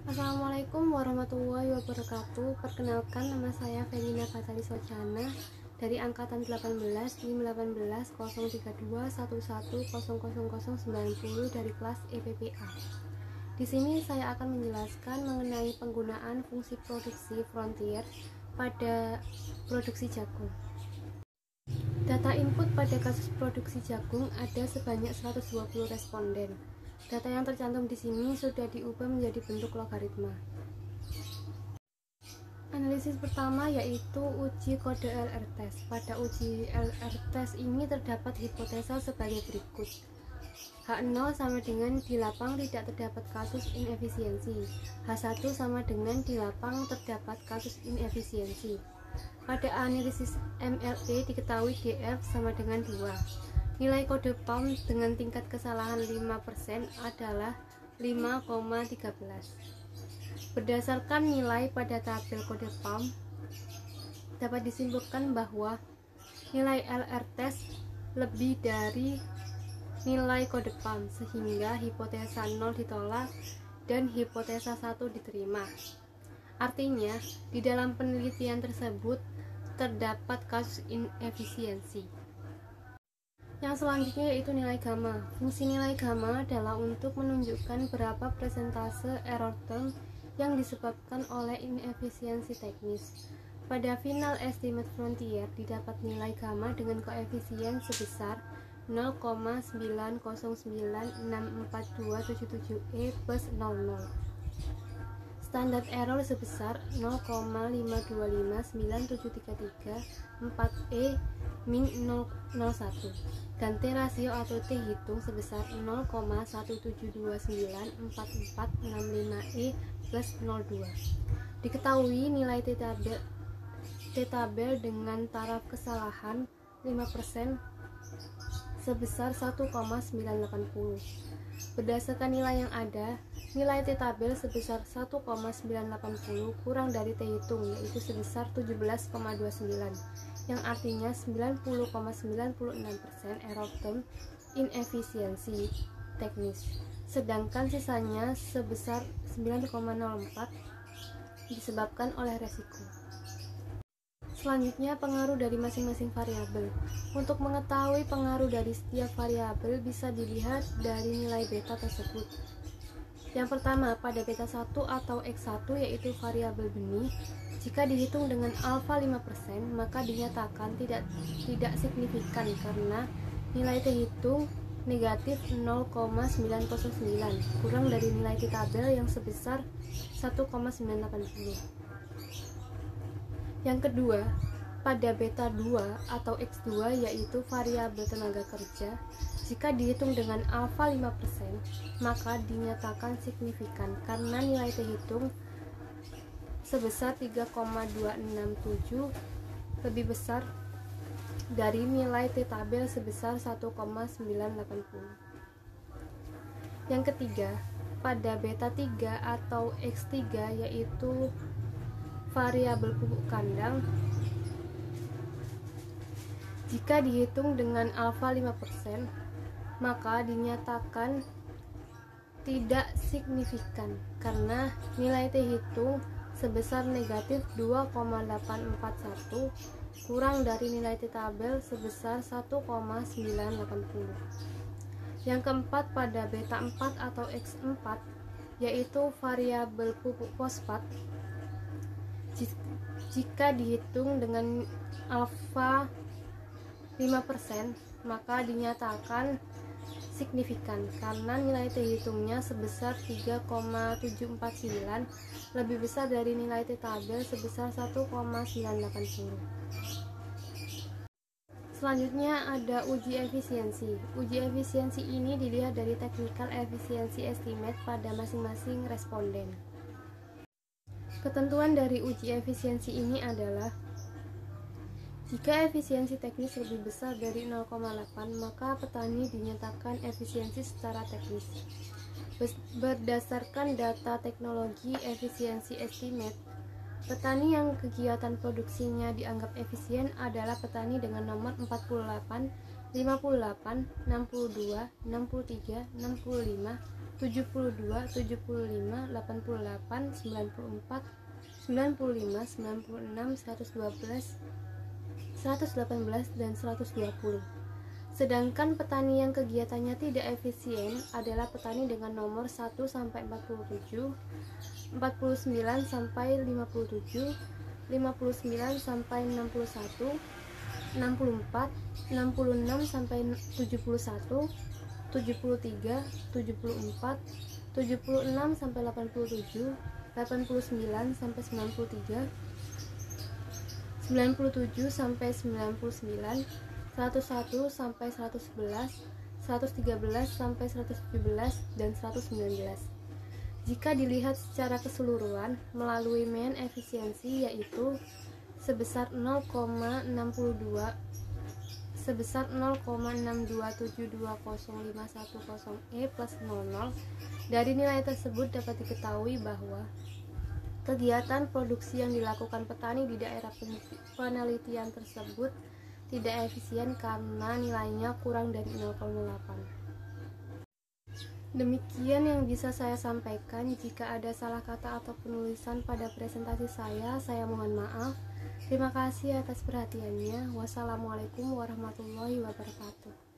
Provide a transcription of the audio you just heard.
Assalamualaikum warahmatullahi wabarakatuh. Perkenalkan, nama saya Felina Fatari Sojana dari angkatan 18 NIM 18032110090 dari kelas EPPA. Di sini saya akan menjelaskan mengenai penggunaan fungsi produksi Frontier pada produksi jagung. Data input pada kasus produksi jagung ada sebanyak 120 responden. Data yang tercantum di sini sudah diubah menjadi bentuk logaritma. Analisis pertama yaitu uji kode LR test. Pada uji LR test ini terdapat hipotesa sebagai berikut. H0 sama dengan di lapang tidak terdapat kasus inefisiensi. H1 sama dengan di lapang terdapat kasus inefisiensi. Pada analisis MLE diketahui DF sama dengan 2. Nilai kode PAM dengan tingkat kesalahan 5% adalah 5,13. Berdasarkan nilai pada tabel kode PAM, dapat disimpulkan bahwa nilai LR test lebih dari nilai kode PAM, sehingga hipotesa 0 ditolak dan hipotesa 1 diterima. Artinya, di dalam penelitian tersebut terdapat kasus inefisiensi. Yang selanjutnya yaitu nilai gamma. Fungsi nilai gamma adalah untuk menunjukkan berapa persentase error term yang disebabkan oleh inefisiensi teknis. Pada final estimate Frontier didapat nilai gamma dengan koefisien sebesar 0,909642777E plus 00. Standar error sebesar 0,5259733 min 001 dan T rasio atau T hitung sebesar 0,1729445E plus 02. Diketahui nilai T tabel dengan taraf kesalahan 5% sebesar 1,980. Berdasarkan nilai yang ada, nilai T tabel sebesar 1,980 kurang dari T hitung yaitu sebesar 17,29, yang artinya 90,96% error term inefisiensi teknis, sedangkan sisanya sebesar 9,04 disebabkan oleh resiko. Selanjutnya, pengaruh dari masing-masing variabel. Untuk mengetahui pengaruh dari setiap variabel bisa dilihat dari nilai beta tersebut. Yang pertama, pada beta 1 atau X1 yaitu variabel benih, jika dihitung dengan alfa 5%, maka dinyatakan tidak signifikan karena nilai T hitung negatif 0,909 kurang dari nilai T tabel yang sebesar 1,980. Yang kedua, pada beta 2 atau X2 yaitu variabel tenaga kerja, jika dihitung dengan alfa 5%, maka dinyatakan signifikan karena nilai T hitung sebesar 3,267 lebih besar dari nilai T tabel sebesar 1,980. Yang ketiga, pada beta 3 atau X3 yaitu variabel pupuk kandang, jika dihitung dengan alfa 5%, maka dinyatakan tidak signifikan karena nilai T hitung sebesar negatif 2,841 kurang dari nilai T tabel sebesar 1,980. Yang keempat, pada beta 4 atau X4 yaitu variabel pupuk fosfat, jika dihitung dengan alfa 5%, maka dinyatakan signifikan karena nilai T hitungnya sebesar 3,749 lebih besar dari nilai T tabel sebesar 1,980. Selanjutnya ada uji efisiensi. Uji efisiensi ini dilihat dari technical efficiency estimate pada masing-masing responden. Ketentuan dari uji efisiensi ini adalah jika efisiensi teknis lebih besar dari 0,8, maka petani dinyatakan efisiensi secara teknis. Berdasarkan data teknologi efisiensi estimate, petani yang kegiatan produksinya dianggap efisien adalah petani dengan nomor 48, 58, 62, 63, 65, 75, 72, 75, 88, 94, 95, 96, 112, 118, dan 120. Sedangkan petani yang kegiatannya tidak efisien adalah petani dengan nomor 1 sampai 47, 49 sampai 57, 59 sampai 61, 64, 66 sampai 71, 73, 74, 76 sampai 87, 89 sampai 93, 97 sampai 99, 101 sampai 111, 113 sampai 117, dan 119. Jika dilihat secara keseluruhan melalui main efisiensi, yaitu sebesar 0,62 0,62720510E plus 00. Dari nilai tersebut dapat diketahui bahwa kegiatan produksi yang dilakukan petani di daerah penelitian tersebut tidak efisien karena nilainya kurang dari 0,8. Demikian yang bisa saya sampaikan. Jika ada salah kata atau penulisan pada presentasi saya mohon maaf. Terima kasih atas perhatiannya. Wassalamualaikum warahmatullahi wabarakatuh.